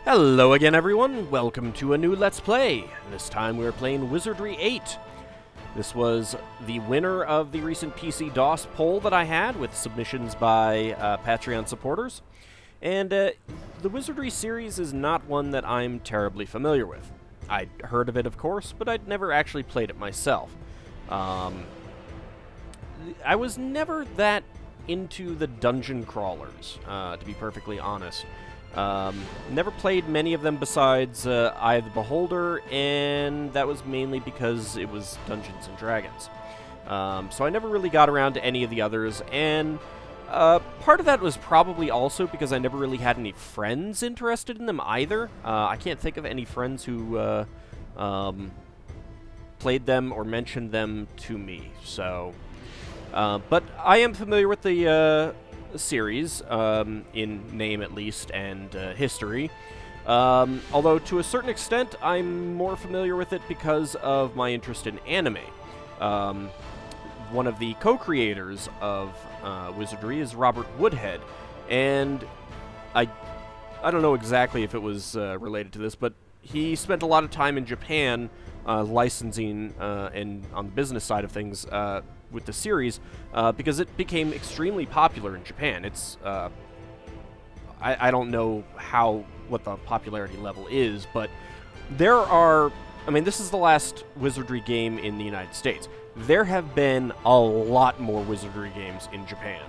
Hello again, everyone. Welcome to a new Let's Play. This time we're playing Wizardry 8. This was the winner of the recent PC DOS poll that I had with submissions by Patreon supporters. And the Wizardry series is not one that I'm terribly familiar with. I'd heard of it, of course, but I'd never actually played it myself. I was never that into the dungeon crawlers, to be perfectly honest. Never played many of them besides Eye of the Beholder, and that was mainly because it was Dungeons & Dragons. So I never really got around to any of the others, and part of that was probably also because I never really had any friends interested in them either. I can't think of any friends who played them or mentioned them to me, so... but I am familiar with the series, in name at least, and history. Although to a certain extent, I'm more familiar with it because of my interest in anime. One of the co-creators of Wizardry is Robert Woodhead, and I don't know exactly if it was related to this, but he spent a lot of time in Japan licensing and on the business side of things with the series, because it became extremely popular in Japan. It's I don't know what the popularity level is, but there are, I mean, this is the last Wizardry game in the United States. There have been a lot more Wizardry games in Japan.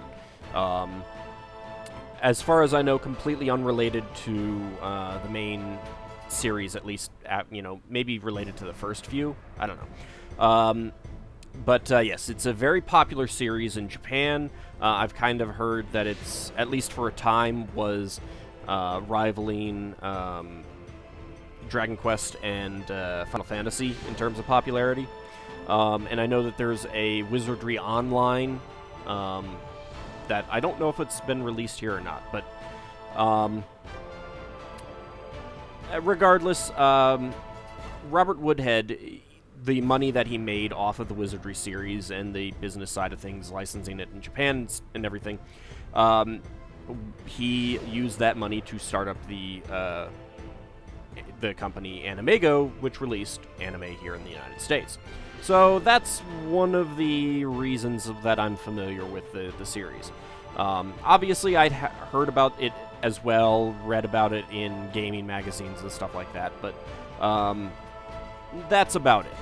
As far as I know, completely unrelated to the main series, at least, maybe related to the first few. I don't know. But yes, it's a very popular series in Japan. I've kind of heard that it's, at least for a time, was rivaling Dragon Quest and Final Fantasy in terms of popularity. And I know that there's a Wizardry Online that I don't know if it's been released here or not, but regardless, Robert Woodhead, the money that he made off of the Wizardry series and the business side of things, licensing it in Japan and everything, he used that money to start up the company Animego, which released anime here in the United States. So that's one of the reasons that I'm familiar with the series. Obviously, I'd heard about it as well, read about it in gaming magazines and stuff like that, but that's about it.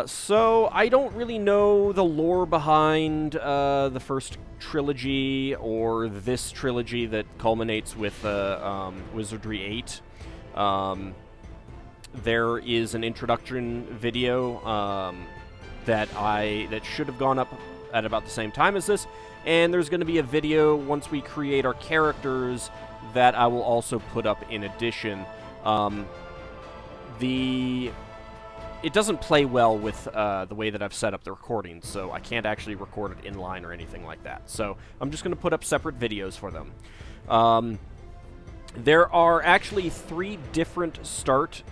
So I don't really know the lore behind the first trilogy or this trilogy that culminates with Wizardry 8. There is an introduction video that should have gone up at about the same time as this, and there's going to be a video once we create our characters that I will also put up in addition. It doesn't play well with the way that I've set up the recording, so I can't actually record it in line or anything like that. So I'm just going to put up separate videos for them. There are actually 3 different start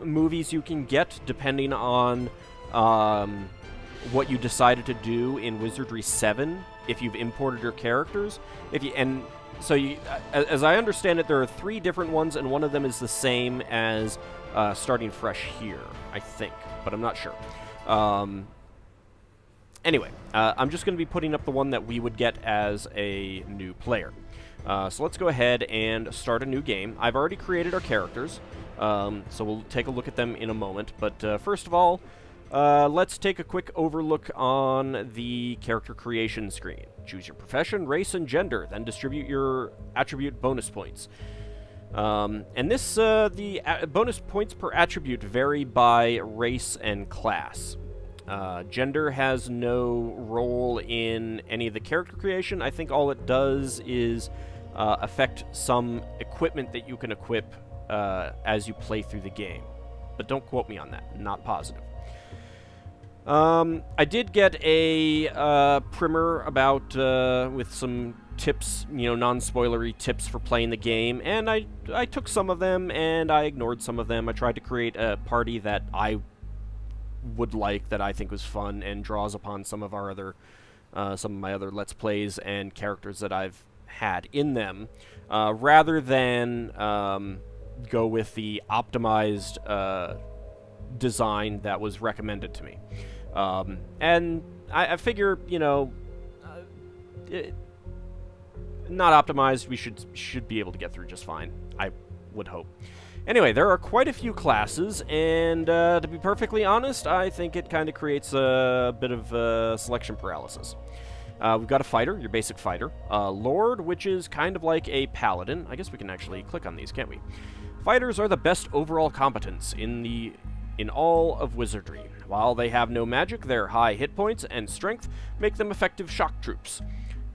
movies you can get, depending on what you decided to do in Wizardry 7, if you've imported your characters. So as I understand it, there are 3 different ones, and one of them is the same as starting fresh here, I think, but I'm not sure. Anyway, I'm just going to be putting up the one that we would get as a new player. So let's go ahead and start a new game. I've already created our characters, so we'll take a look at them in a moment. But first of all, let's take a quick overlook on the character creation screen. Choose your profession, race, and gender, then distribute your attribute bonus points. And this, the bonus points per attribute vary by race and class. Gender has no role in any of the character creation. I think all it does is affect some equipment that you can equip as you play through the game. But don't quote me on that. Not positive. I did get a primer about with some tips, non-spoilery tips for playing the game, and I took some of them and I ignored some of them. I tried to create a party that I would like, that I think was fun and draws upon some of my other Let's Plays and characters that I've had in them, rather than go with the optimized design that was recommended to me. And I figure, not optimized, we should be able to get through just fine, I would hope. Anyway, there are quite a few classes, and to be perfectly honest, I think it kind of creates a bit of selection paralysis. We've got a fighter, your basic fighter. Lord, which is kind of like a paladin. I guess we can actually click on these, can't we? Fighters are the best overall competence in all of Wizardry. While they have no magic, their high hit points and strength make them effective shock troops.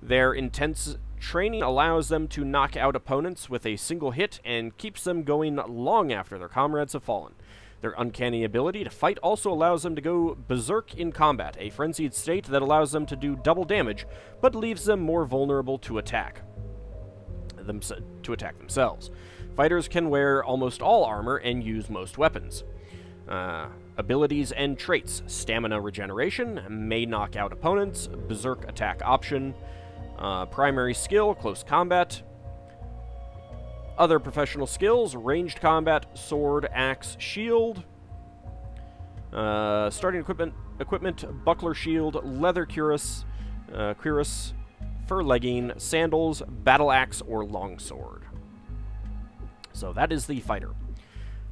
Their intense training allows them to knock out opponents with a single hit and keeps them going long after their comrades have fallen. Their uncanny ability to fight also allows them to go berserk in combat, a frenzied state that allows them to do double damage, but leaves them more vulnerable to attack themselves. Fighters can wear almost all armor and use most weapons. Abilities and traits: stamina regeneration, may knock out opponents, berserk attack option, primary skill, close combat. Other professional skills: ranged combat, sword, axe, shield. Starting equipment: buckler shield, leather cuirass, fur legging, sandals, battle axe, or longsword. So that is the fighter.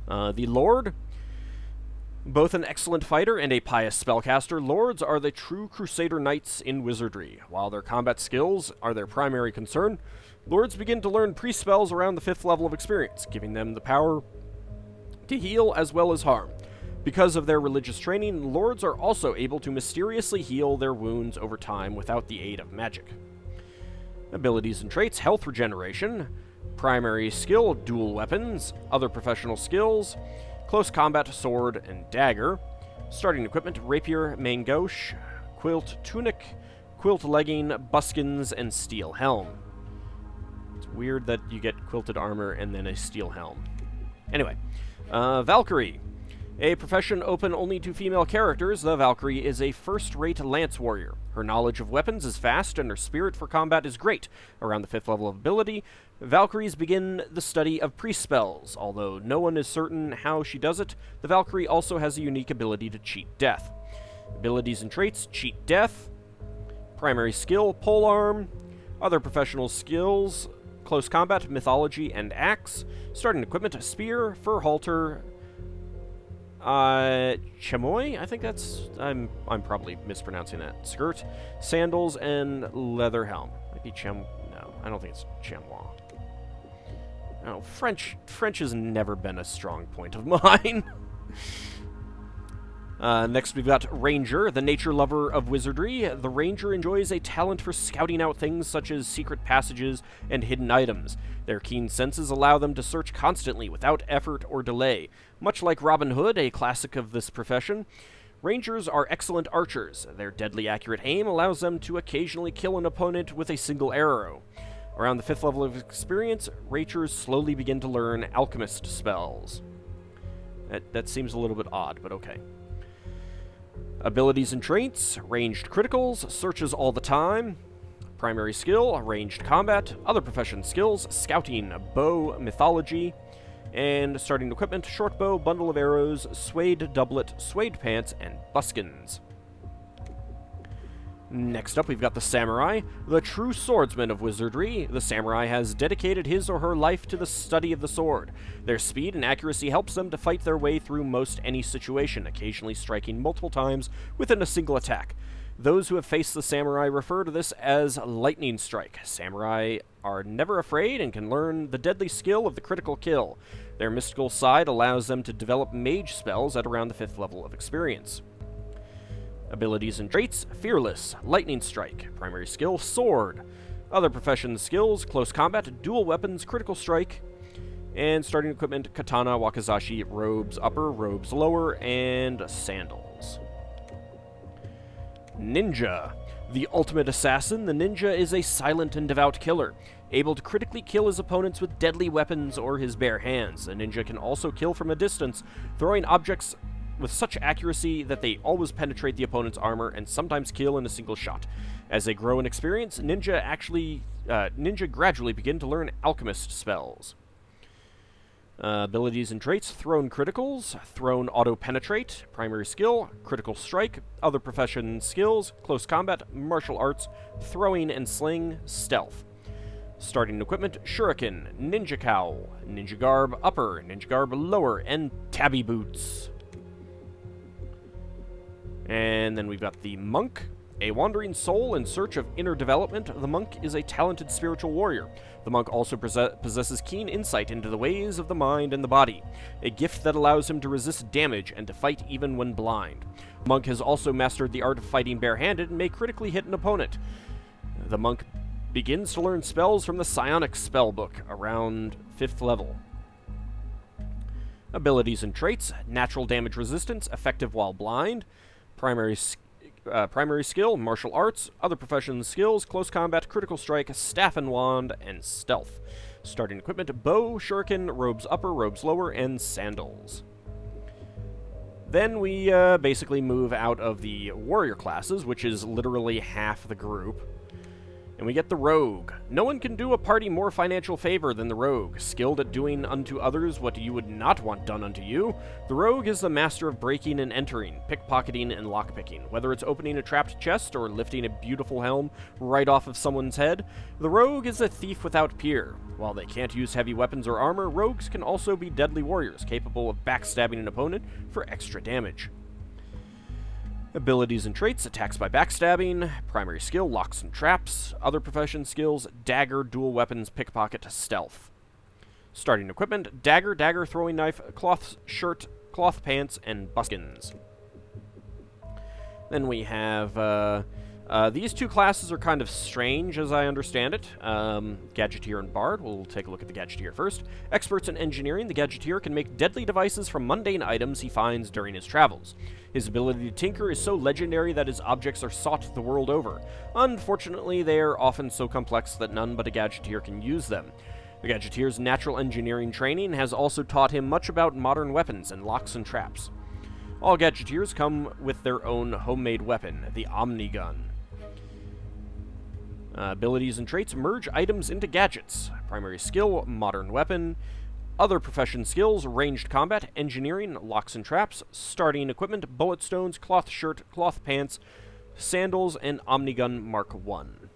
The Lord: both an excellent fighter and a pious spellcaster, Lords are the true Crusader Knights in Wizardry. While their combat skills are their primary concern, Lords begin to learn priest spells around the 5th level of experience, giving them the power to heal as well as harm. Because of their religious training, Lords are also able to mysteriously heal their wounds over time without the aid of magic. Abilities and traits: health regeneration, primary skill, dual weapons, other professional skills, close combat, sword, and dagger. Starting equipment: rapier, main gauche, quilt tunic, quilt legging, buskins, and steel helm. It's weird that you get quilted armor and then a steel helm. Anyway, Valkyrie. A profession open only to female characters, the Valkyrie is a first-rate lance warrior. Her knowledge of weapons is vast, and her spirit for combat is great. Around the 5th level of ability, Valkyries begin the study of priest spells. Although no one is certain how she does it, the Valkyrie also has a unique ability to cheat death. Abilities and traits: cheat death, primary skill, polearm, other professional skills, close combat, mythology, and axe. Starting equipment: spear, fur halter, chamois, I think that's, I'm probably mispronouncing that, skirt, sandals, and leather helm. Might be no, I don't think it's chamois. No, French has never been a strong point of mine. Next we've got Ranger, the nature lover of Wizardry. The Ranger enjoys a talent for scouting out things such as secret passages and hidden items. Their keen senses allow them to search constantly without effort or delay. Much like Robin Hood, a classic of this profession, Rangers are excellent archers. Their deadly accurate aim allows them to occasionally kill an opponent with a single arrow. Around the 5th level of experience, Rangers slowly begin to learn alchemist spells. That seems a little bit odd, but okay. Abilities and traits: ranged criticals, searches all the time, primary skill, ranged combat, other profession skills, scouting, bow, mythology, and starting equipment: short bow, bundle of arrows, suede doublet, suede pants, and buskins. Next up, we've got the Samurai, the true swordsman of Wizardry. The Samurai has dedicated his or her life to the study of the sword. Their speed and accuracy helps them to fight their way through most any situation, occasionally striking multiple times within a single attack. Those who have faced the Samurai refer to this as lightning strike. Samurai are never afraid and can learn the deadly skill of the critical kill. Their mystical side allows them to develop mage spells at around the 5th level of experience. Abilities and traits: fearless, lightning strike, primary skill, sword, other profession skills, close combat, dual weapons, critical strike, and starting equipment: katana, wakizashi, robes upper, robes lower, and sandals. Ninja. The ultimate assassin, the ninja is a silent and devout killer, able to critically kill his opponents with deadly weapons or his bare hands. The ninja can also kill from a distance, throwing objects with such accuracy that they always penetrate the opponent's armor and sometimes kill in a single shot. As they grow in experience, ninja gradually begin to learn alchemist spells. Abilities and traits: thrown criticals, thrown auto-penetrate, primary skill, critical strike, other profession skills, close combat, martial arts, throwing and sling, stealth. Starting equipment: shuriken, ninja cowl, ninja garb upper, ninja garb lower, and tabby boots. And then we've got the monk. A wandering soul in search of inner development, the monk is a talented spiritual warrior. The monk also possesses keen insight into the ways of the mind and the body, a gift that allows him to resist damage and to fight even when blind. The monk has also mastered the art of fighting barehanded and may critically hit an opponent. The monk begins to learn spells from the Psionic spellbook around 5th level. Abilities and traits: natural damage resistance, effective while blind, primary skill, martial arts, other profession skills, close combat, critical strike, staff and wand, and stealth. Starting equipment: bow, shuriken, robes upper, robes lower, and sandals. Then we basically move out of the warrior classes, which is literally half the group. And we get the rogue. No one can do a party more financial favor than the rogue, skilled at doing unto others what you would not want done unto you. The rogue is the master of breaking and entering, pickpocketing and lockpicking. Whether it's opening a trapped chest or lifting a beautiful helm right off of someone's head, the rogue is a thief without peer. While they can't use heavy weapons or armor, rogues can also be deadly warriors, capable of backstabbing an opponent for extra damage. Abilities and traits: attacks by backstabbing, primary skill, locks and traps, other profession skills, dagger, dual weapons, pickpocket, stealth. Starting equipment: dagger, dagger throwing knife, cloth shirt, cloth pants, and buskins. Then we have, these two classes are kind of strange as I understand it. Gadgeteer and Bard. We'll take a look at the Gadgeteer first. Experts in engineering, the Gadgeteer can make deadly devices from mundane items he finds during his travels. His ability to tinker is so legendary that his objects are sought the world over. Unfortunately, they are often so complex that none but a Gadgeteer can use them. The Gadgeteer's natural engineering training has also taught him much about modern weapons and locks and traps. All Gadgeteers come with their own homemade weapon, the Omnigun. Abilities and traits: merge items into gadgets. Primary skill, modern weapon. Other profession skills: ranged combat, engineering, locks and traps. Starting equipment: bullet stones, cloth shirt, cloth pants, sandals, and Omnigun Mark 1.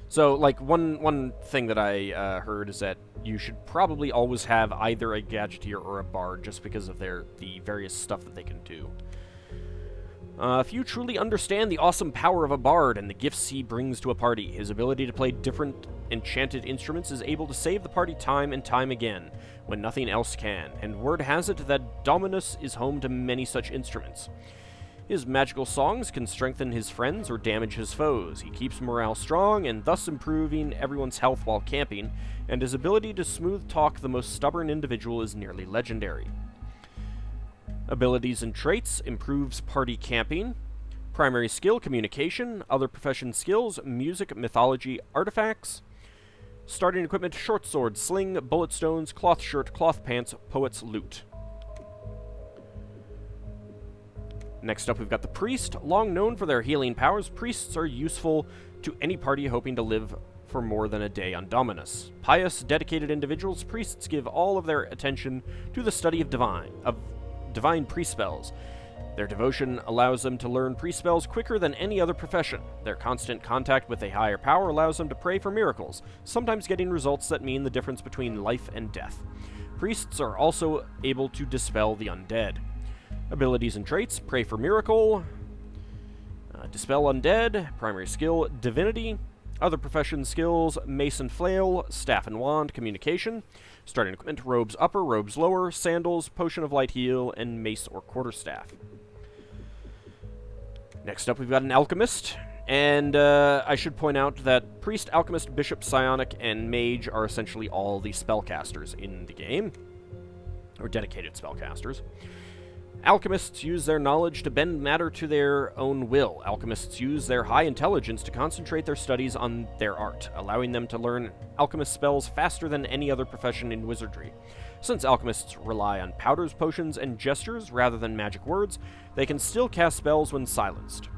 So, like, one thing that I heard is that you should probably always have either a Gadgeteer or a Bard just because of the various stuff that they can do. If you truly understand the awesome power of a bard and the gifts he brings to a party, his ability to play different enchanted instruments is able to save the party time and time again, when nothing else can, and word has it that Dominus is home to many such instruments. His magical songs can strengthen his friends or damage his foes. He keeps morale strong, and thus improving everyone's health while camping, and his ability to smooth talk the most stubborn individual is nearly legendary. Abilities and traits: improves party camping. Primary skill, communication. Other profession skills, music, mythology, artifacts. Starting equipment: short sword, sling, bullet stones, cloth shirt, cloth pants, poet's lute. Next up, we've got the priest. Long known for their healing powers, priests are useful to any party hoping to live for more than a day on Dominus. Pious, dedicated individuals, priests give all of their attention to the study of divine pre-spells. Their devotion allows them to learn pre-spells quicker than any other profession. Their constant contact with a higher power allows them to pray for miracles, sometimes getting results that mean the difference between life and death. Priests are also able to dispel the undead. Abilities and traits: pray for miracle, dispel undead, primary skill, divinity, other profession skills, mace and flail, staff and wand, communication. Starting equipment: robes upper, robes lower, sandals, potion of light heal, and mace or quarterstaff. Next up, we've got an alchemist, and I should point out that priest, alchemist, bishop, psionic, and mage are essentially all the spellcasters in the game, or dedicated spellcasters. Alchemists use their knowledge to bend matter to their own will. Alchemists use their high intelligence to concentrate their studies on their art, allowing them to learn alchemist spells faster than any other profession in wizardry. Since alchemists rely on powders, potions, and gestures rather than magic words, they can still cast spells when silenced.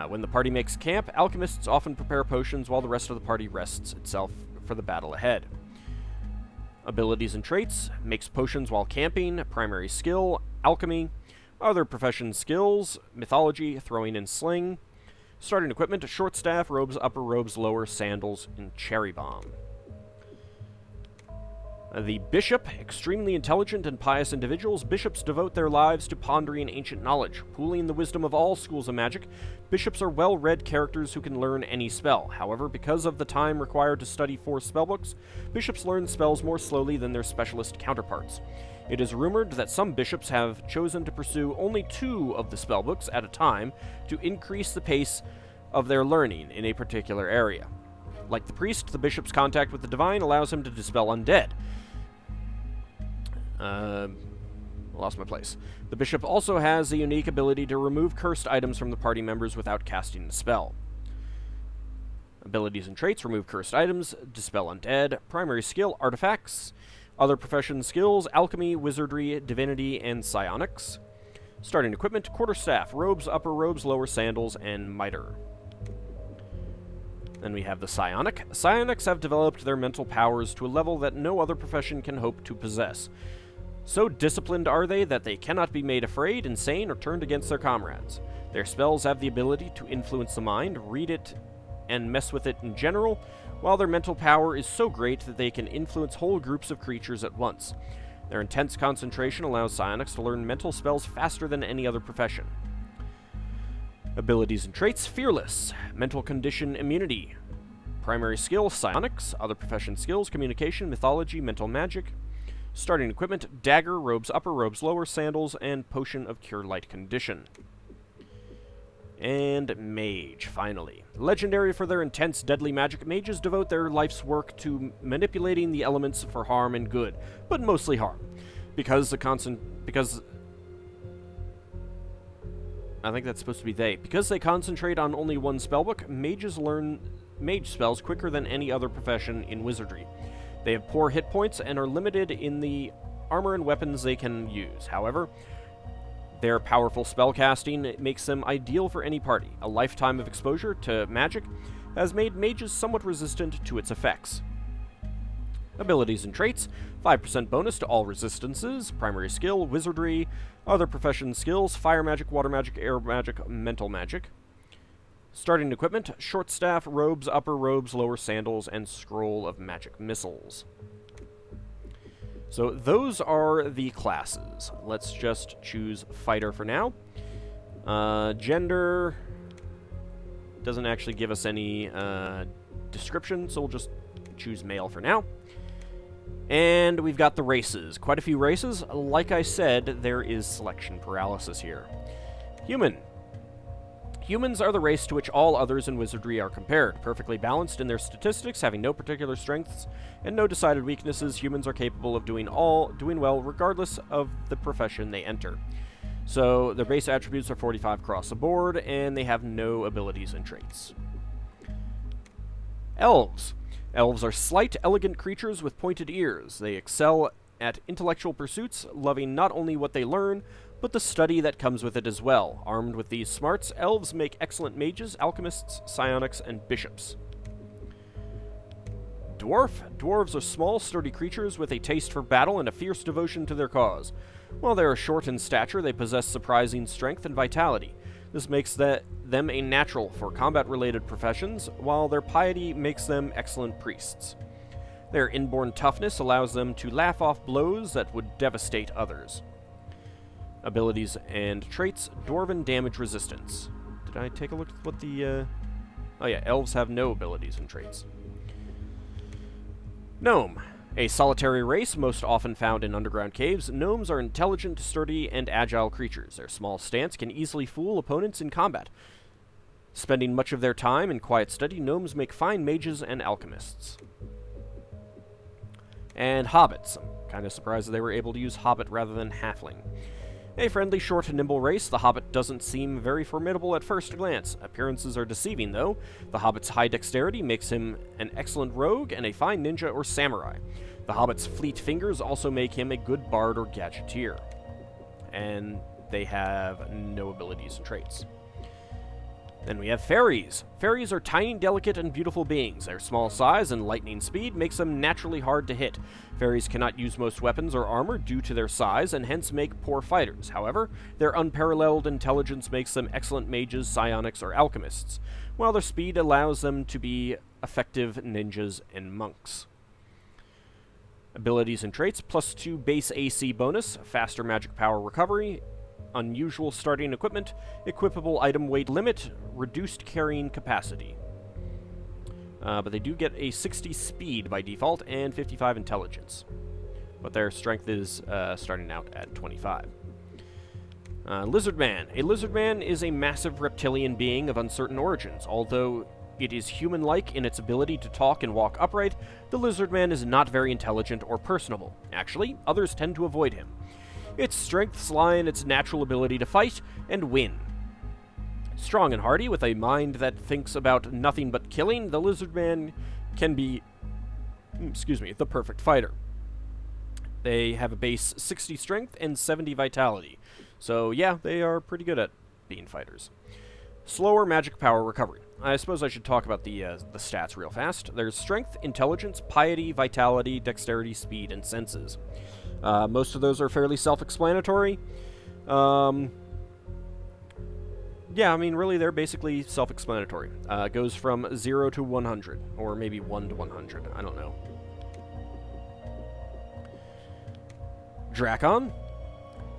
When the party makes camp, alchemists often prepare potions while the rest of the party rests itself for the battle ahead. Abilities and traits: makes potions while camping, primary skill, alchemy. Other profession skills: mythology, throwing and sling. Starting equipment: short staff, robes, upper robes, lower, sandals, and cherry bomb. The Bishop: extremely intelligent and pious individuals. Bishops devote their lives to pondering ancient knowledge, pooling the wisdom of all schools of magic. Bishops are well-read characters who can learn any spell. However, because of the time required to study 4 spellbooks, bishops learn spells more slowly than their specialist counterparts. It is rumored that some bishops have chosen to pursue only 2 of the spellbooks at a time to increase the pace of their learning in a particular area. Like the priest, the bishop's contact with the divine allows him to dispel undead. Lost my place. The bishop also has a unique ability to remove cursed items from the party members without casting the spell. Abilities and traits: remove cursed items, dispel undead, primary skill, artifacts. Other profession skills: alchemy, wizardry, divinity, and psionics. Starting equipment: quarterstaff, robes, upper robes, lower, sandals, and mitre. Then we have the psionic. Psionics have developed their mental powers to a level that no other profession can hope to possess. So disciplined are they that they cannot be made afraid, insane, or turned against their comrades. Their spells have the ability to influence the mind, read it, and mess with it in general, while their mental power is so great that they can influence whole groups of creatures at once. Their intense concentration allows psionics to learn mental spells faster than any other profession. Abilities and traits: fearless, mental condition, immunity. Primary skill: psionics. Other profession skills: communication, mythology, mental magic. Starting equipment: dagger, robes, upper robes, lower, sandals, and potion of cure light condition. And mage, finally. Legendary for their intense, deadly magic, mages devote their life's work to manipulating the elements for harm and good, but mostly harm. Because I think that's supposed to be they. Because they concentrate on only one spellbook, mages learn mage spells quicker than any other profession in wizardry. They have poor hit points and are limited in the armor and weapons they can use. However, their powerful spellcasting makes them ideal for any party. A lifetime of exposure to magic has made mages somewhat resistant to its effects. Abilities and traits: 5% bonus to all resistances, primary skill, wizardry, other profession skills, fire magic, water magic, air magic, mental magic. Starting equipment: short staff, robes, upper robes, lower, sandals, and scroll of magic missiles. So those are the classes. Let's just choose fighter for now. Gender doesn't actually give us any description, so we'll just choose male for now. And we've got the races. Quite a few races. Like I said, there is selection paralysis here. Human. Humans are the race to which all others in wizardry are compared. Perfectly balanced in their statistics, having no particular strengths and no decided weaknesses, humans are capable of doing well regardless of the profession they enter. So their base attributes are 45 across the board, and they have no abilities and traits. Elves. Elves are slight, elegant creatures with pointed ears. They excel at intellectual pursuits, loving not only what they learn, but the study that comes with it as well. Armed with these smarts, elves make excellent mages, alchemists, psionics, and bishops. Dwarf. Dwarves are small, sturdy creatures with a taste for battle and a fierce devotion to their cause. While they are short in stature, they possess surprising strength and vitality. This makes them a natural for combat-related professions, while their piety makes them excellent priests. Their inborn toughness allows them to laugh off blows that would devastate others. Abilities and traits: Dwarven damage resistance. Did I take a look at what the... Oh yeah, elves have no abilities and traits. Gnome. A solitary race, most often found in underground caves, gnomes are intelligent, sturdy, and agile creatures. Their small stance can easily fool opponents in combat. Spending much of their time in quiet study, gnomes make fine mages and alchemists. And hobbits. I'm kind of surprised that they were able to use hobbit rather than halfling. A friendly, short, and nimble race, the Hobbit doesn't seem very formidable at first glance. Appearances are deceiving, though. The Hobbit's high dexterity makes him an excellent rogue and a fine ninja or samurai. The Hobbit's fleet fingers also make him a good bard or gadgeteer. And they have no abilities and traits. Then we have fairies. Fairies are tiny, delicate, and beautiful beings. Their small size and lightning speed makes them naturally hard to hit. Fairies cannot use most weapons or armor due to their size and hence make poor fighters. However, their unparalleled intelligence makes them excellent mages, psionics, or alchemists, while their speed allows them to be effective ninjas and monks. Abilities and traits: +2 base AC bonus, faster magic power recovery, unusual starting equipment, equipable item weight limit, reduced carrying capacity. But they do get a 60 speed by default and 55 intelligence. But their strength is starting out at 25. Lizardman. A lizardman is a massive reptilian being of uncertain origins. Although it is human-like in its ability to talk and walk upright, the lizardman is not very intelligent or personable. Actually, others tend to avoid him. Its strengths lie in its natural ability to fight and win. Strong and hardy, with a mind that thinks about nothing but killing, the lizardman can be, the perfect fighter. They have a base 60 strength and 70 vitality. So yeah, they are pretty good at being fighters. Slower magic power recovery. I suppose I should talk about the stats real fast. There's strength, intelligence, piety, vitality, dexterity, speed, and senses. Most of those are fairly self-explanatory. Yeah, I mean, really, they're basically self-explanatory. It goes from 0 to 100, or maybe 1 to 100. I don't know. Drakon.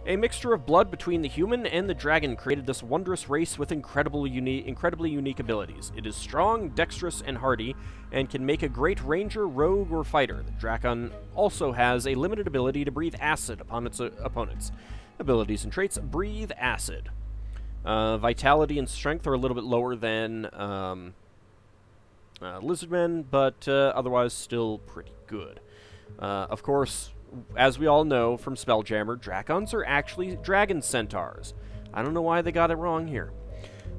A mixture of blood between the human and the dragon created this wondrous race with incredibly unique abilities. It is strong, dexterous, and hardy, and can make a great ranger, rogue, or fighter. The Drakon also has a limited ability to breathe acid upon its opponents. Abilities and traits: breathe acid. Vitality and strength are a little bit lower than lizardmen, but otherwise still pretty good. Of course, as we all know from Spelljammer, Drakons are actually dragon centaurs. I don't know why they got it wrong here.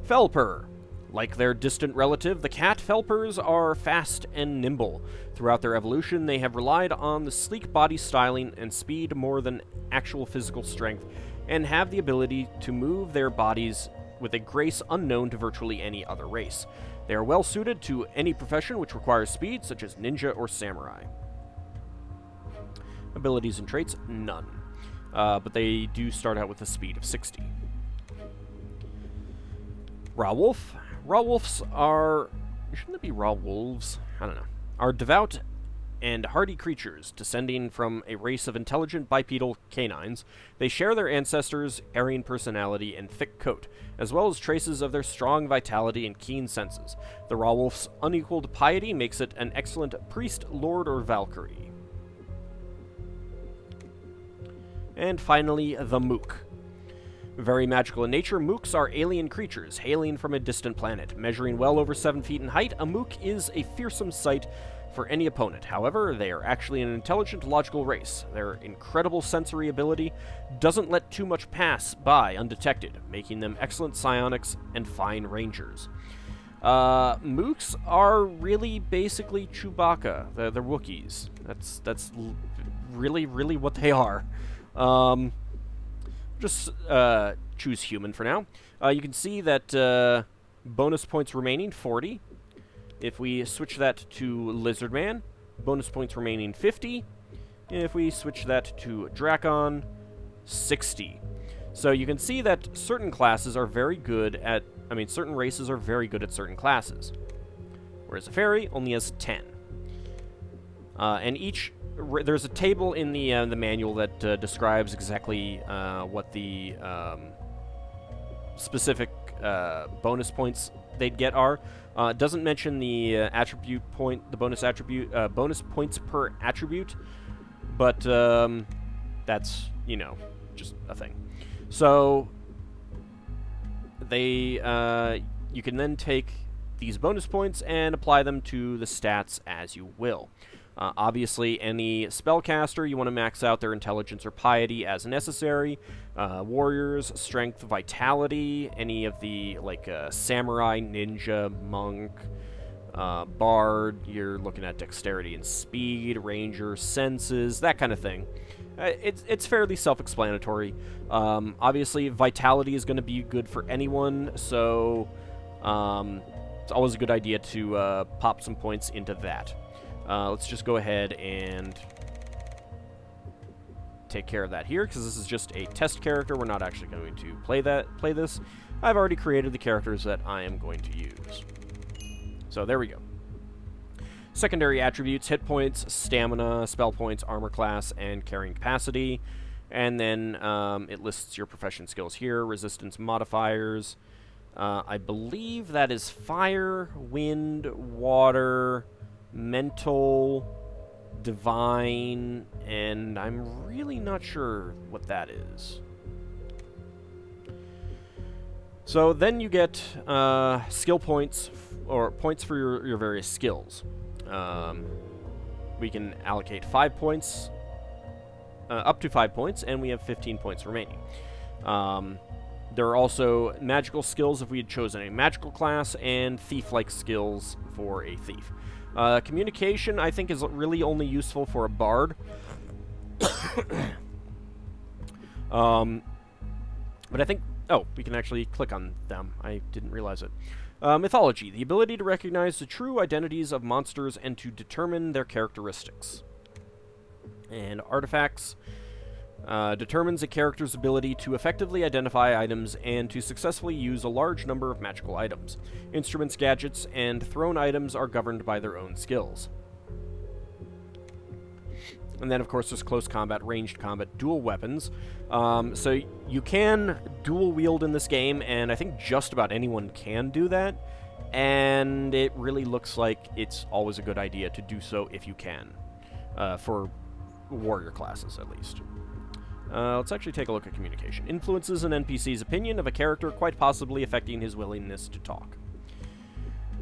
Felper. Like their distant relative, the cat, Felpers are fast and nimble. Throughout their evolution, they have relied on the sleek body styling and speed more than actual physical strength, and have the ability to move their bodies with a grace unknown to virtually any other race. They are well suited to any profession which requires speed, such as ninja or samurai. Abilities and traits: none. But they do start out with a speed of 60. Rawolf. Rawolves are... Shouldn't it be Rawolves? I don't know. Are devout and hardy creatures, descending from a race of intelligent bipedal canines. They share their ancestors' erring personality and thick coat, as well as traces of their strong vitality and keen senses. The Rawolf's unequaled piety makes it an excellent priest, lord, or Valkyrie. And finally, the Mook. Very magical in nature, Mooks are alien creatures, hailing from a distant planet. Measuring well over 7 feet in height, a Mook is a fearsome sight for any opponent. However, they are actually an intelligent, logical race. Their incredible sensory ability doesn't let too much pass by undetected, making them excellent psionics and fine rangers. Mooks are really basically Chewbacca. They're Wookiees. That's really what they are. Just choose human for now. You can see that bonus points remaining, 40. If we switch that to Lizardman, bonus points remaining, 50. If we switch that to Drakon, 60. So you can see that certain classes are very good at... certain races are very good at certain classes. Whereas a fairy only has 10. And each... There's a table in the manual that describes exactly what the specific bonus points they'd get are. It doesn't mention the attribute point, the bonus attribute, bonus points per attribute, but that's, just a thing. So they, you can then take these bonus points and apply them to the stats as you will. Obviously, any spellcaster, you want to max out their intelligence or piety as necessary. Warriors, strength, vitality. Any of the, like, samurai, ninja, monk, bard, you're looking at dexterity and speed, ranger, senses, that kind of thing. It's fairly self-explanatory. Obviously, vitality is going to be good for anyone, so it's always a good idea to pop some points into that. Let's just go ahead and take care of that here, because this is just a test character. We're not actually going to play this. I've already created the characters that I am going to use. So there we go. Secondary attributes: hit points, stamina, spell points, armor class, and carrying capacity. And then it lists your profession skills here, resistance modifiers. I believe that is fire, wind, water, mental, divine, and I'm really not sure what that is. So then you get skill points, or points for your various skills. We can allocate 5 points, up to 5 points, and we have 15 points remaining. There are also magical skills if we had chosen a magical class, and thief-like skills for a thief. Communication, I think, is really only useful for a bard. But I think... Oh, we can actually click on them. I didn't realize it. Mythology, the ability to recognize the true identities of monsters and to determine their characteristics. And artifacts determines a character's ability to effectively identify items and to successfully use a large number of magical items. Instruments, gadgets, and thrown items are governed by their own skills. And then, of course, there's close combat, ranged combat, dual weapons. So you can dual wield in this game, and I think just about anyone can do that. And it really looks like it's always a good idea to do so if you can, for warrior classes at least. Let's actually take a look at communication. Influences an NPC's opinion of a character, quite possibly affecting his willingness to talk.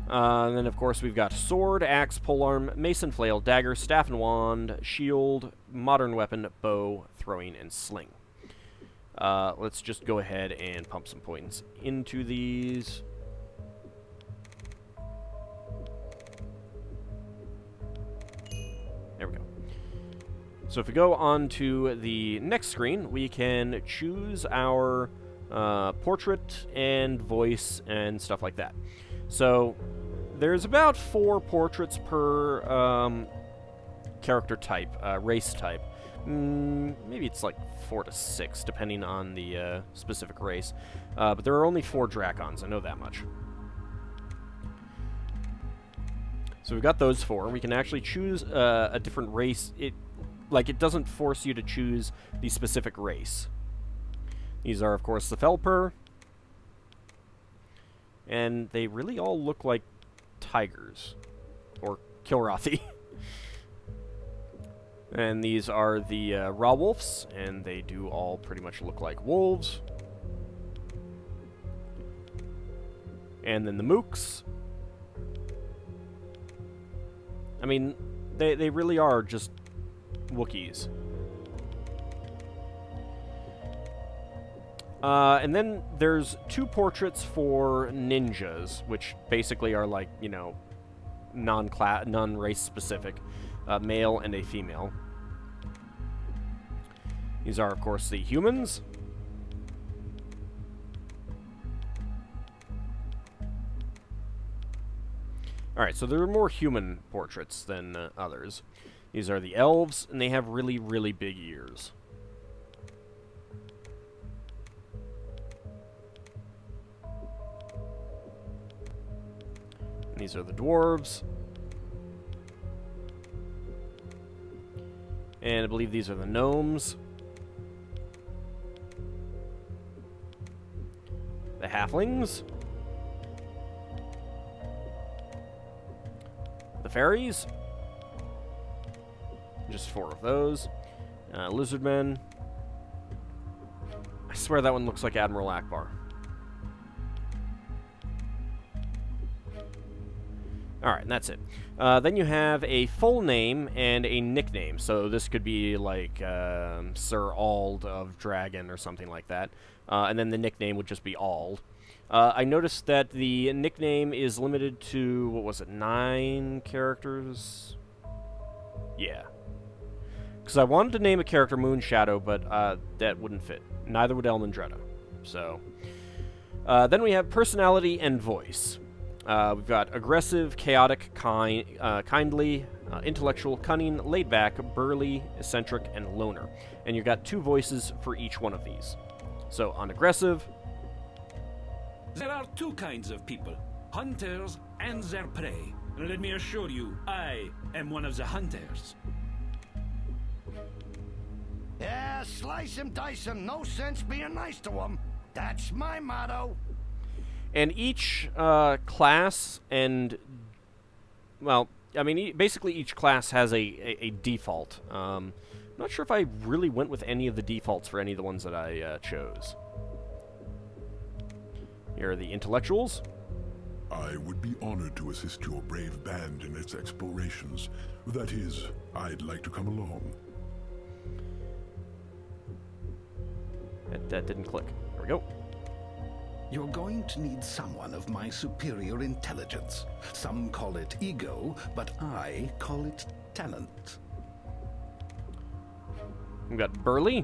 And then, of course, we've got sword, axe, polearm, mason, flail, dagger, staff and wand, shield, modern weapon, bow, throwing, and sling. Let's just go ahead and pump some points into these. There we go. So if we go on to the next screen, we can choose our portrait and voice and stuff like that. So there's about 4 portraits per character type, race type. Maybe it's like 4 to 6, depending on the specific race. But there are only 4 dragons, I know that much. So we've got those 4. We can actually choose a different race. It doesn't force you to choose the specific race. These are, of course, the Felper. And they really all look like tigers. Or Kilrathi. And these are the Rawolfs, and they do all pretty much look like wolves. And then the Mooks. I mean, they really are just Wookiees. And then there's 2 portraits for ninjas, which basically are like, you know, non-race specific. A male and a female. These are, of course, the humans. Alright, so there are more human portraits than others. These are the elves, and they have really, really big ears. And these are the dwarves. And I believe these are the gnomes. The halflings. The fairies. Just 4 of those. Lizardmen. I swear that one looks like Admiral Akbar. Alright, and that's it. Then you have a full name and a nickname. So this could be like Sir Auld of Dragon or something like that. And then the nickname would just be Auld. I noticed that the nickname is limited to, what was it, 9 characters? Yeah. Because I wanted to name a character Moonshadow, but that wouldn't fit. Neither would Elmandretta. So, then we have personality and voice. We've got aggressive, chaotic, kindly, intellectual, cunning, laid-back, burly, eccentric, and loner. And you've got 2 voices for each one of these. So, on aggressive... There are 2 kinds of people, hunters and their prey. Let me assure you, I am one of the hunters. Yeah, slice him, dice him, no sense being nice to him. That's my motto. And each class and, well, I mean, basically each class has a default. I'm not sure if I really went with any of the defaults for any of the ones that I chose. Here are the intellectuals. I would be honored to assist your brave band in its explorations. That is, I'd like to come along. That didn't click. There we go. You're going to need someone of my superior intelligence. Some call it ego, but I call it talent. We've got Burly.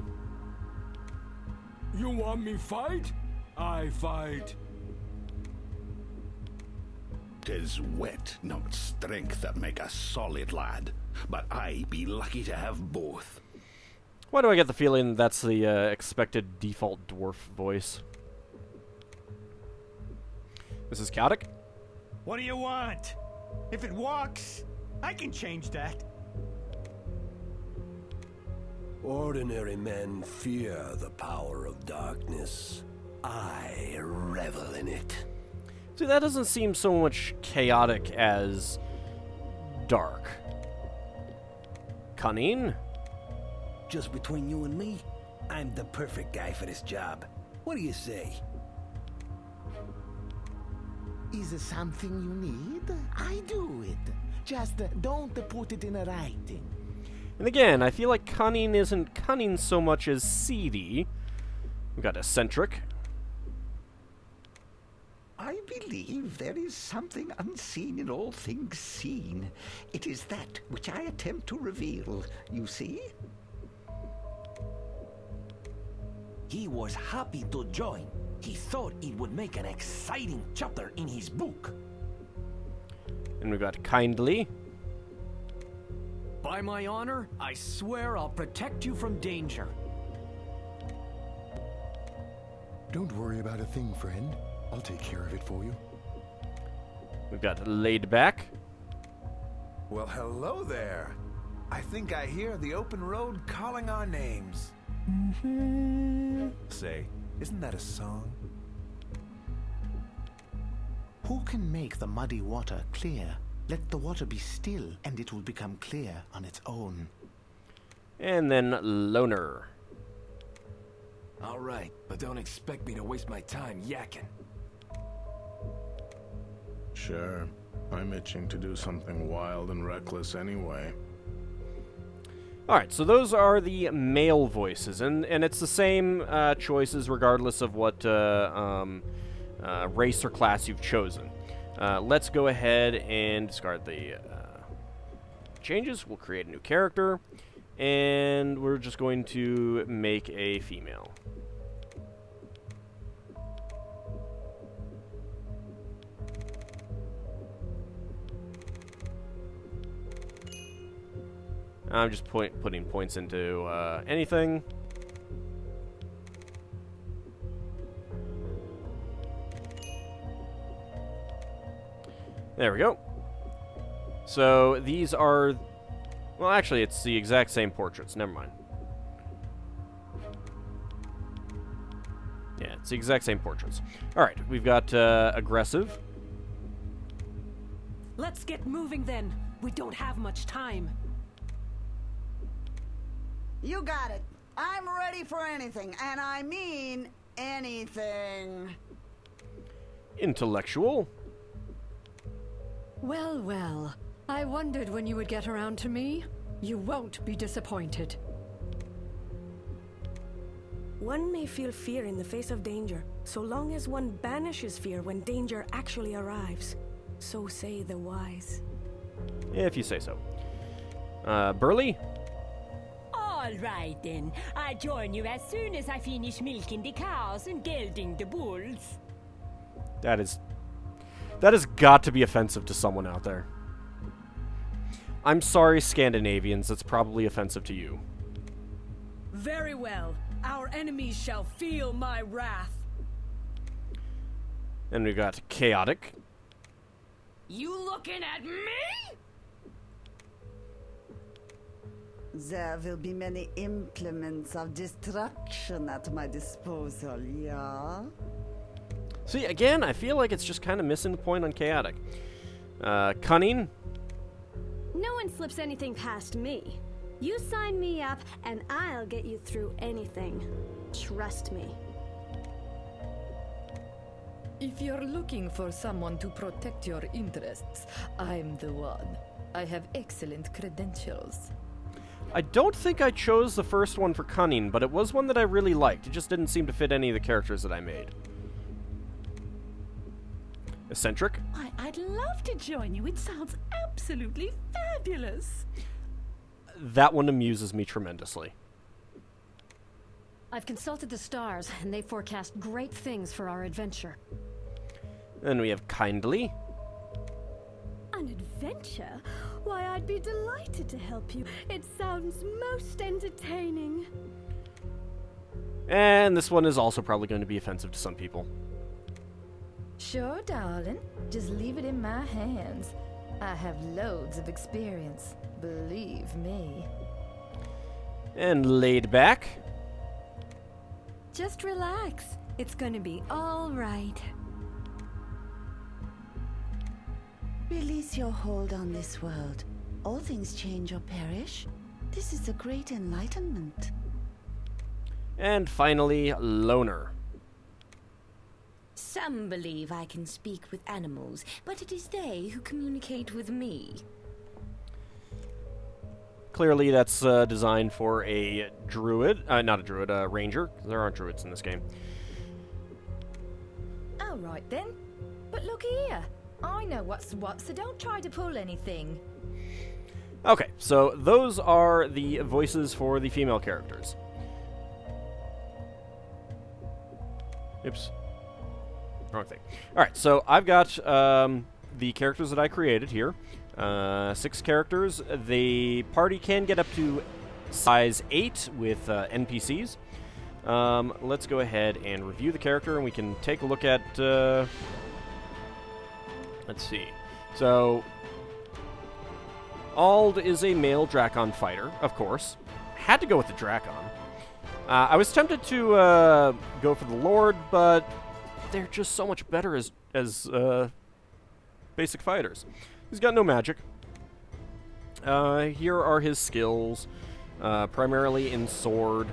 You want me fight? I fight. 'Tis wit, not strength, that make a solid lad. But I be lucky to have both. Why do I get the feeling that's the expected default dwarf voice? This is chaotic. What do you want? If it walks, I can change that. Ordinary men fear the power of darkness. I revel in it. See, that doesn't seem so much chaotic as dark. Cunning. Just between you and me, I'm the perfect guy for this job. What do you say? Is it something you need? I do it. Just don't put it in a writing. And again, I feel like cunning isn't cunning so much as seedy. We've got eccentric. I believe there is something unseen in all things seen. It is that which I attempt to reveal, you see? He was happy to join. He thought it would make an exciting chapter in his book. And we've got kindly. By my honor, I swear I'll protect you from danger. Don't worry about a thing, friend. I'll take care of it for you. We've got laid back. Well, hello there. I think I hear the open road calling our names. Say, isn't that a song? Who can make the muddy water clear? Let the water be still, and it will become clear on its own. And then loner. All right, but don't expect me to waste my time yakking. Sure. I'm itching to do something wild and reckless anyway. Alright, so those are the male voices, and it's the same choices regardless of what race or class you've chosen. Let's go ahead and discard the changes. We'll create a new character, and we're just going to make a female. I'm just putting points into anything. There we go. So these are... Well, actually, it's the exact same portraits. Never mind. Yeah, it's the exact same portraits. Alright, we've got aggressive. Let's get moving then. We don't have much time. You got it. I'm ready for anything, and I mean anything. Intellectual. Well, well. I wondered when you would get around to me. You won't be disappointed. One may feel fear in the face of danger, so long as one banishes fear when danger actually arrives. So say the wise. If you say so. Burley? All right then. I join you as soon as I finish milking the cows and gelding the bulls. That has got to be offensive to someone out there. I'm sorry, Scandinavians. That's probably offensive to you. Very well. Our enemies shall feel my wrath. And we got Chaotic. You looking at me? There will be many implements of destruction at my disposal, yeah? See, again, I feel like it's just kind of missing the point on Chaotic. Cunning. No one slips anything past me. You sign me up, and I'll get you through anything. Trust me. If you're looking for someone to protect your interests, I'm the one. I have excellent credentials. I don't think I chose the first one for Cunning, but it was one that I really liked. It just didn't seem to fit any of the characters that I made. Eccentric. I'd love to join you. It sounds absolutely fabulous. That one amuses me tremendously. I've consulted the stars, and they forecast great things for our adventure. Then we have Kindly. An adventure? Why, I'd be delighted to help you. It sounds most entertaining. And this one is also probably going to be offensive to some people. Sure, darling. Just leave it in my hands. I have loads of experience. Believe me. And Laid Back. Just relax. It's gonna be all right. Release your hold on this world. All things change or perish. This is a great enlightenment. And finally, Loner. Some believe I can speak with animals, but it is they who communicate with me. Clearly, that's designed for a druid. Not a druid, a ranger. There aren't druids in this game. All right, then. But look here. I know what's what, so don't try to pull anything. Okay, so those are the voices for the female characters. Oops. Wrong thing. Alright, so I've got the characters that I created here. 6 characters. The party can get up to size 8 with NPCs. Let's go ahead and review the character, and we can take a look at... let's see. So, Ald is a male Drakon fighter, of course. Had to go with the Drakon. I was tempted to go for the Lord, but they're just so much better as basic fighters. He's got no magic. Here are his skills, primarily in sword.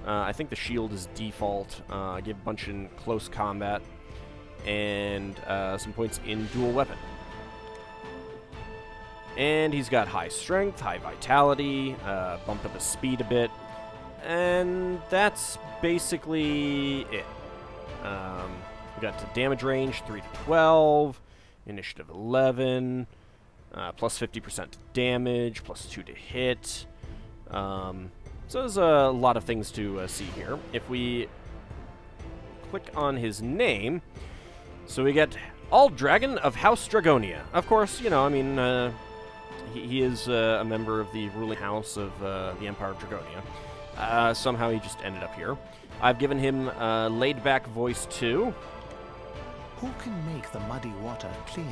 I think the shield is default. I give a bunch in close combat, and some points in dual weapon. And he's got high strength, high vitality, bumped up his speed a bit, and that's basically it. We got the damage range 3 to 12, initiative 11, plus 50% damage, plus 2 to hit. So there's a lot of things to see here. If we click on his name, so we get AuldDragon of House Dragonia. Of course, you know, I mean, he is a member of the ruling house of the Empire of Dragonia. Somehow he just ended up here. I've given him laid-back voice 2. Who can make the muddy water clear?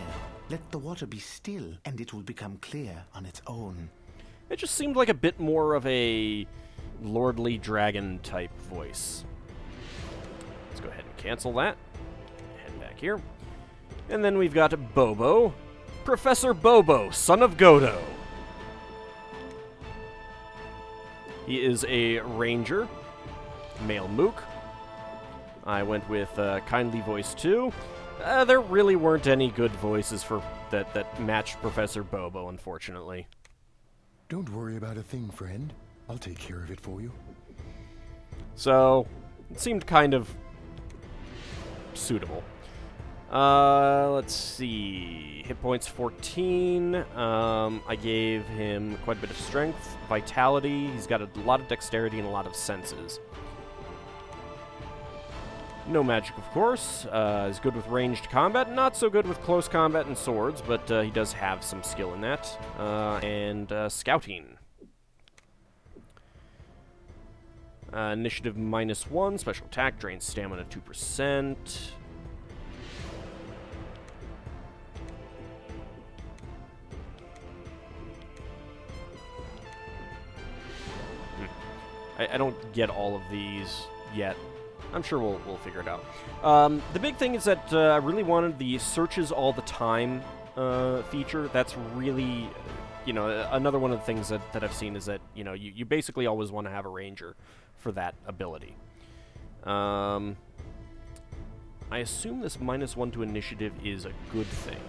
Let the water be still, and it will become clear on its own. It just seemed like a bit more of a lordly dragon type voice. Let's go ahead and cancel that. Head back here. And then we've got Bobo. Professor Bobo, son of Godo. He is a ranger, male mook. I went with kindly voice 2. There really weren't any good voices for that matched Professor Bobo, unfortunately. Don't worry about a thing, friend. I'll take care of it for you. So, it seemed kind of suitable. Let's see. Hit points 14. I gave him quite a bit of strength, vitality. He's got a lot of dexterity and a lot of senses. No magic, of course. Is good with ranged combat. Not so good with close combat and swords, but he does have some skill in that. And scouting. Initiative -1. Special attack. Drains stamina 2%. I don't get all of these yet. I'm sure we'll figure it out. The big thing is that I really wanted the searches all the time feature. That's really, you know, another one of the things that I've seen is that, you know, you basically always want to have a ranger for that ability. I assume this -1 to initiative is a good thing,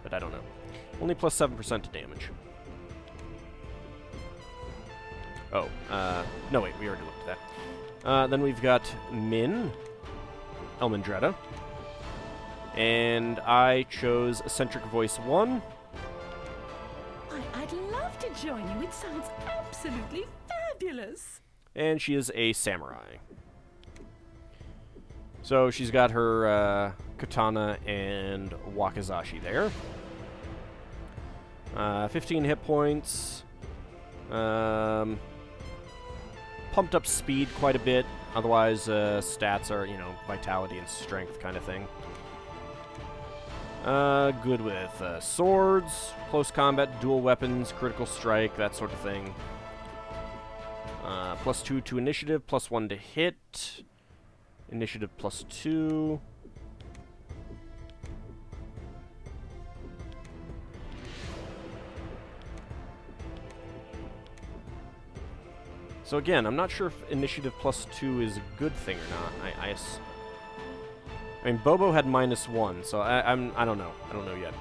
but I don't know. Only plus 7% to damage. Oh, no wait, we already looked at that. Then we've got Min, Elmendretta, and I chose Eccentric Voice 1. I'd love to join you. It sounds absolutely fabulous. And she is a samurai. So she's got her katana and wakizashi there. 15 hit points. Pumped up speed quite a bit. Otherwise, stats are, you know, vitality and strength kind of thing. Good with swords, close combat, dual weapons, critical strike, that sort of thing. +2 to initiative, +1 to hit. Initiative +2. So again, I'm not sure if initiative +2 is a good thing or not. I mean, Bobo had -1, so I don't know. I don't know yet.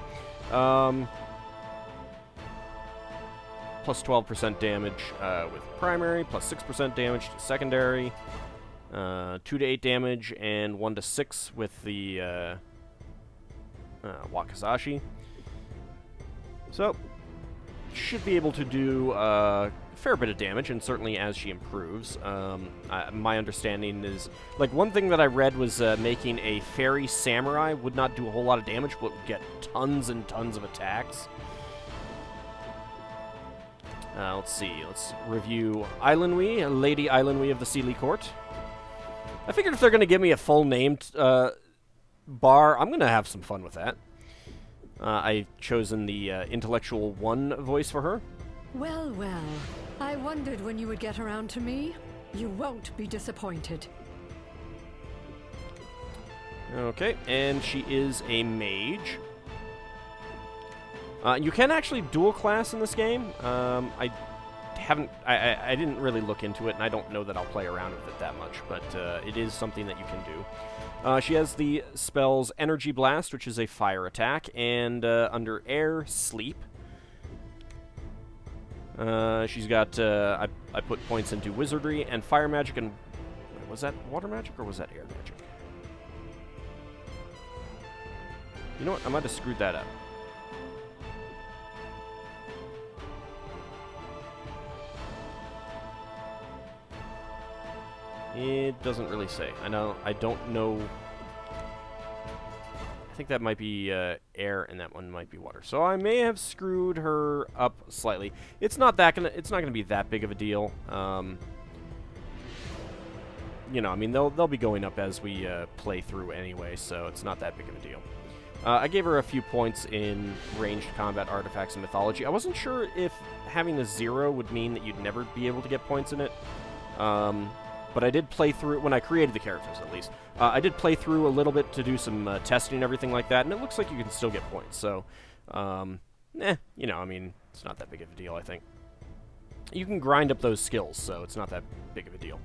Plus 12% damage with primary, plus 6% damage to secondary, 2 to 8 damage, and 1 to 6 with the wakizashi. So, should be able to do a fair bit of damage, and certainly as she improves. My understanding is, like, one thing that I read was making a fairy samurai would not do a whole lot of damage, but would get tons and tons of attacks. Let's see. Let's review Islandwy, Lady Islandwy of the Sealy Court. I figured if they're going to give me a full named bar, I'm going to have some fun with that. I've chosen the Intellectual 1 voice for her. Well, well. I wondered when you would get around to me. You won't be disappointed. Okay, and she is a mage. You can actually dual class in this game. I didn't really look into it, and I don't know that I'll play around with it that much, but it is something that you can do. She has the spells Energy Blast, which is a fire attack, and under Air, Sleep. She's got, I put points into Wizardry and Fire Magic, and was that Water Magic or was that Air Magic? You know what, I might have screwed that up. It doesn't really say. I don't know. I think that might be air, and that one might be water. So I may have screwed her up slightly. It's not gonna be that big of a deal. You know, I mean, they'll be going up as we play through anyway, so it's not that big of a deal. I gave her a few points in ranged combat, artifacts, and mythology. I wasn't sure if having a 0 would mean that you'd never be able to get points in it. But I did play through, when I created the characters at least, I did play through a little bit to do some testing and everything like that, and it looks like you can still get points. So, you know, I mean, it's not that big of a deal, I think. You can grind up those skills, so it's not that big of a deal.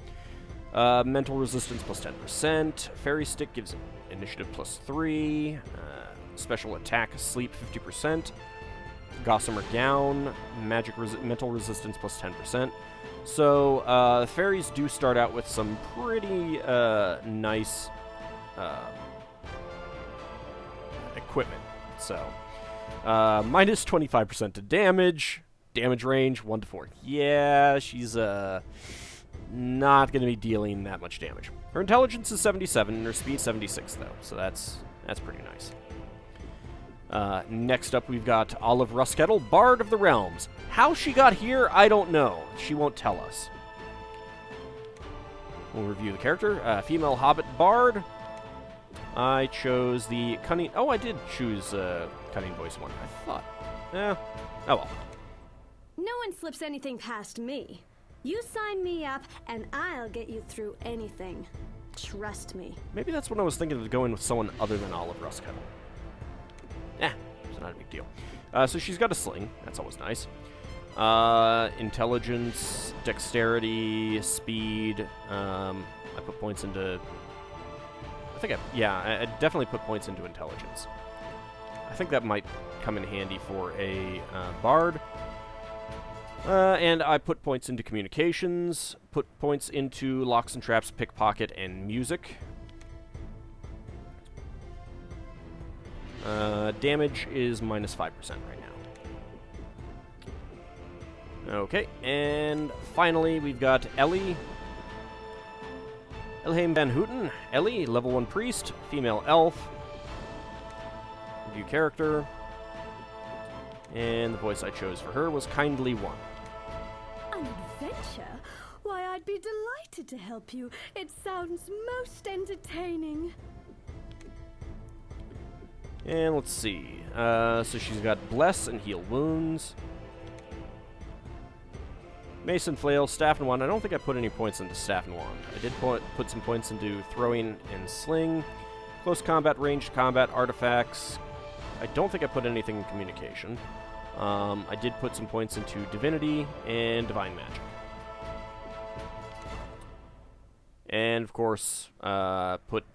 Mental resistance plus 10%. Fairy Stick gives initiative +3, special attack, sleep 50%, gossamer gown, mental resistance +10%. So the fairies do start out with some pretty nice equipment. So minus 25% to damage range 1 to 4. Yeah, she's not going to be dealing that much damage. Her intelligence is 77 and her speed 76 though, so that's pretty nice. Next up, we've got Olive Ruskettle, Bard of the Realms. How she got here, I don't know. She won't tell us. We'll review the character. Female Hobbit Bard. I chose the cunning... Oh, I did choose cunning voice one. I thought... Oh well. No one slips anything past me. You sign me up, and I'll get you through anything. Trust me. Maybe that's what I was thinking of, going with someone other than Olive Ruskettle. It's not a big deal. So she's got a sling. That's always nice. Intelligence, dexterity, speed. I put points into... I definitely put points into intelligence. I think that might come in handy for a bard. And I put points into communications, put points into locks and traps, pickpocket, and music. Damage is minus 5% right now. Okay, and finally we've got Ellie. Elheim Van Houten. Ellie, level 1 priest, female elf. Review character. And the voice I chose for her was Kindly One. An adventure? Why, I'd be delighted to help you. It sounds most entertaining. And let's see. So she's got Bless and Heal Wounds. Mace and Flail, Staff and Wand. I don't think I put any points into Staff and Wand. I did put some points into Throwing and Sling. Close Combat, Ranged Combat, Artifacts. I don't think I put anything in Communication. I did put some points into Divinity and Divine Magic. And, of course, put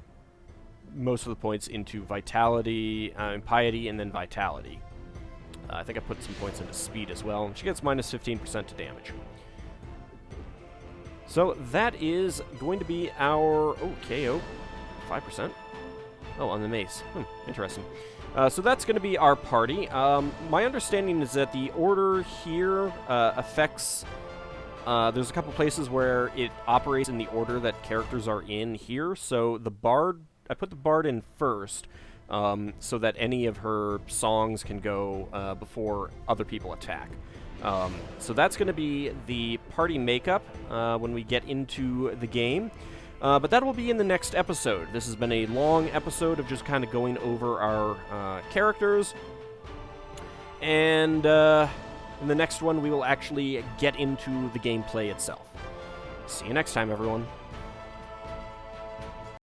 most of the points into Vitality, Piety, and then Vitality. I think I put some points into Speed as well. She gets minus 15% to damage. So that is going to be our... Oh, KO. 5%. Oh, on the mace. Interesting. So that's going to be our party. My understanding is that the order here affects... there's a couple places where it operates in the order that characters are in here. So the Bard... I put the Bard in first, so that any of her songs can go before other people attack. So that's going to be the party makeup when we get into the game. But that will be in the next episode. This has been a long episode of just kind of going over our characters. And in the next one, we will actually get into the gameplay itself. See you next time, everyone.